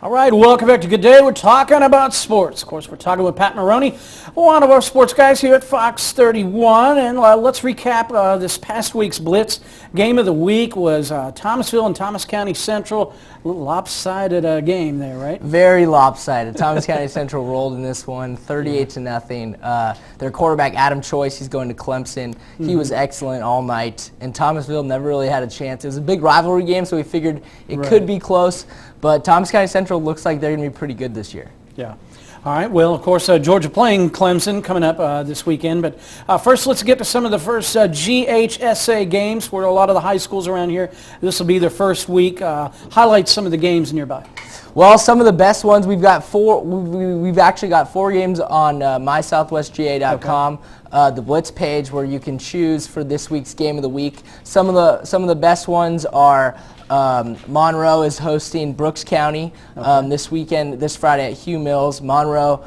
All right, welcome back to Good Day. We're talking about sports. Of course, we're talking with Pat Moroney, one of our sports guys here at Fox 31. And let's recap this past week's Blitz. Game of the week was Thomasville and Thomas County Central. A little lopsided game there, right? Very lopsided. Thomas County Central rolled in this one, 38-0. Their quarterback, Adam Choice, he's going to Clemson. He was excellent all night. And Thomasville never really had a chance. It was a big rivalry game, so we figured it could be close. But Thomas County Central looks like they're going to be pretty good this year. Yeah. All right. Well, of course, Georgia playing Clemson coming up this weekend. But first, let's get to some of the first GHSA games where a lot of the high schools around here. This will be their first week. Highlight some of the games nearby. Well, some of the best ones, we've got four. We've actually got 4 games on mysouthwestga.com. The Blitz page where you can choose for this week's game of the week. Some of the best ones are Monroe is hosting Brooks County this weekend, this Friday at Hugh Mills. Monroe,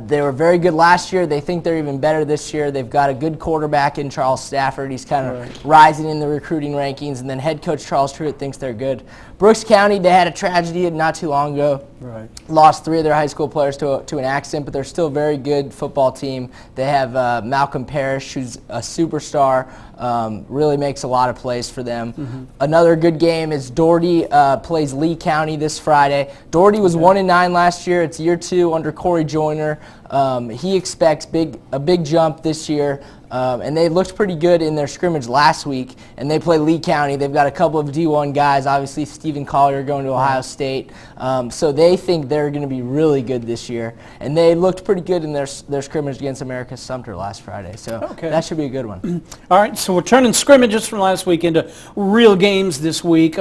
they were very good last year. They think they're even better this year. They've got a good quarterback in Charles Stafford. He's kind of rising in the recruiting rankings, and then head coach Charles Truitt thinks they're good. Brooks County, they had a tragedy not too long ago. Lost 3 of their high school players to an accident, but they're still a very good football team. They have Malcolm Parrish, who's a superstar, really makes a lot of plays for them. Another good game is Doherty plays Lee County this Friday. Doherty was 1-9 last year. It's year 2 under Corey Joyner. He expects a big jump this year. And they looked pretty good in their scrimmage last week, and they play Lee County. They've got a couple of D1 guys, obviously Stephen Collier going to Ohio State, so they think they're going to be really good this year, and they looked pretty good in their scrimmage against America's Sumter last Friday, so that should be a good one. All right, so we're turning scrimmages from last week into real games this week.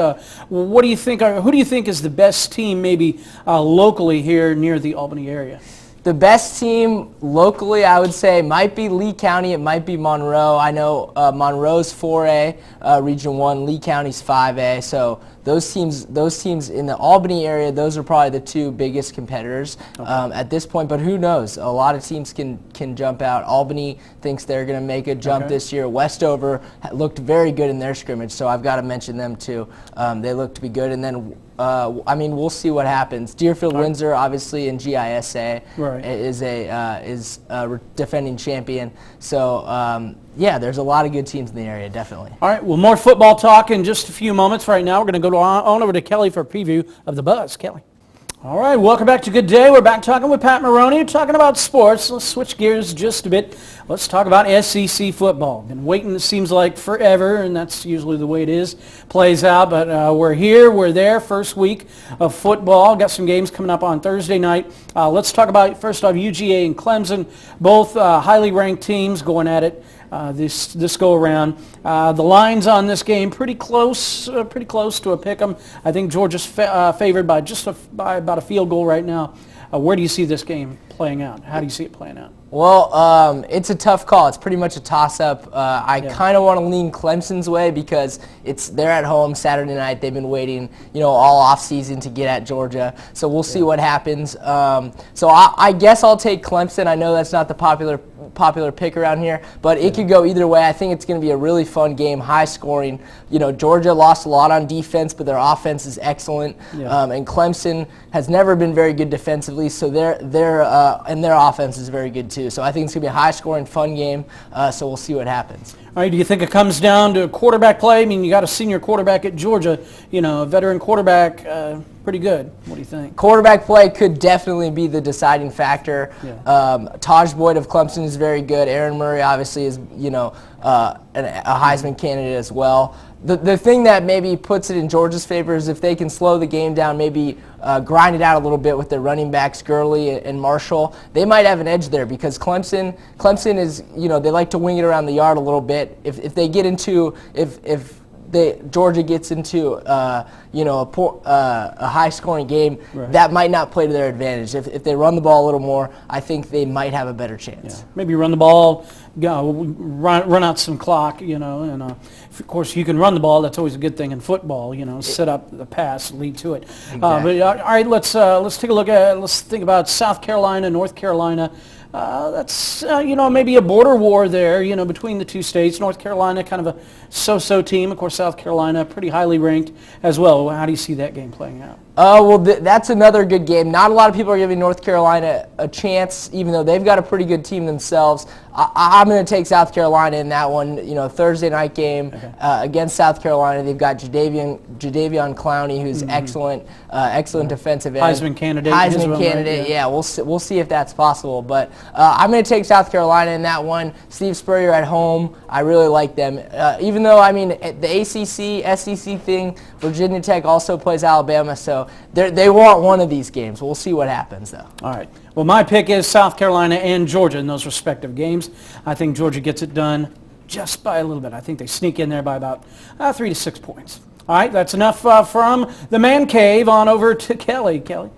What do you think? Who do you think is the best team maybe locally here near the Albany area? The best team locally, I would say, might be Lee County. It might be Monroe. I know Monroe's 4A, Region 1. Lee County's 5A. So those teams in the Albany area, those are probably the 2 biggest competitors at this point. But who knows? A lot of teams can jump out. Albany thinks they're going to make a jump this year. Westover looked very good in their scrimmage, so I've got to mention them too. They look to be good. And then I mean, we'll see what happens. Deerfield-Windsor, obviously, in GISA is a defending champion. So, yeah, there's a lot of good teams in the area, definitely. All right, well, more football talk in just a few moments. Right now, we're going to go on over to Kelly for a preview of the Buzz. Kelly. All right, welcome back to Good Day. We're back talking with Pat Moroney, talking about sports. Let's switch gears just a bit. Let's talk about SEC football. Been waiting, it seems like, forever, and that's usually the way it is, plays out. But we're here, we're there, first week of football. Got some games coming up on Thursday night. Let's talk about, first off, UGA and Clemson, both highly ranked teams going at it. This go around. The lines on this game pretty close to a pick 'em. I think Georgia's favored by by about a field goal right now. Where do you see this game playing out? How do you see it playing out? Well, it's a tough call. It's pretty much a toss-up. I kind of want to lean Clemson's way because they're at home Saturday night. They've been waiting, all off season to get at Georgia. So we'll see what happens. So I guess I'll take Clemson. I know that's not the popular pick around here, but it could go either way. I think it's going to be a really fun game, high scoring. Georgia lost a lot on defense, but their offense is excellent. And Clemson has never been very good defensively, so their offense is very good too. So I think it's going to be a high-scoring, fun game, so we'll see what happens. All right, do you think it comes down to quarterback play? I mean, you got a senior quarterback at Georgia, a veteran quarterback, pretty good. What do you think? Quarterback play could definitely be the deciding factor. Taj Boyd of Clemson is very good. Aaron Murray obviously is, a Heisman candidate as well. The thing that maybe puts it in Georgia's favor is if they can slow the game down, maybe grind it out a little bit with their running backs, Gurley and Marshall. They might have an edge there because Clemson is, they like to wing it around the yard a little bit. If they get into, if Georgia gets into a high-scoring game, that might not play to their advantage. If they run the ball a little more, I think they might have a better chance. Maybe run the ball, run out some clock, and of course you can run the ball. That's always a good thing in football. Set up the pass, lead to it. Exactly. But all right, let's take a look at. Let's think about South Carolina, North Carolina. That's, maybe a border war there, between the two states. North Carolina, kind of a so-so team. Of course, South Carolina, pretty highly ranked as well. How do you see that game playing out? Well, that's another good game. Not a lot of people are giving North Carolina a chance, even though they've got a pretty good team themselves. I'm going to take South Carolina in that one. Thursday night game against South Carolina. They've got Jadeveon Clowney, who's excellent defensive end. Heisman candidate. Right? Yeah. We'll see if that's possible. But I'm going to take South Carolina in that one. Steve Spurrier at home. I really like them. Even though, the ACC, SEC thing, Virginia Tech also plays Alabama, so they want one of these games. We'll see what happens, though. All right. Well, my pick is South Carolina and Georgia in those respective games. I think Georgia gets it done just by a little bit. I think they sneak in there by about 3 to 6 points. All right, that's enough from the man cave on over to Kelly. Kelly.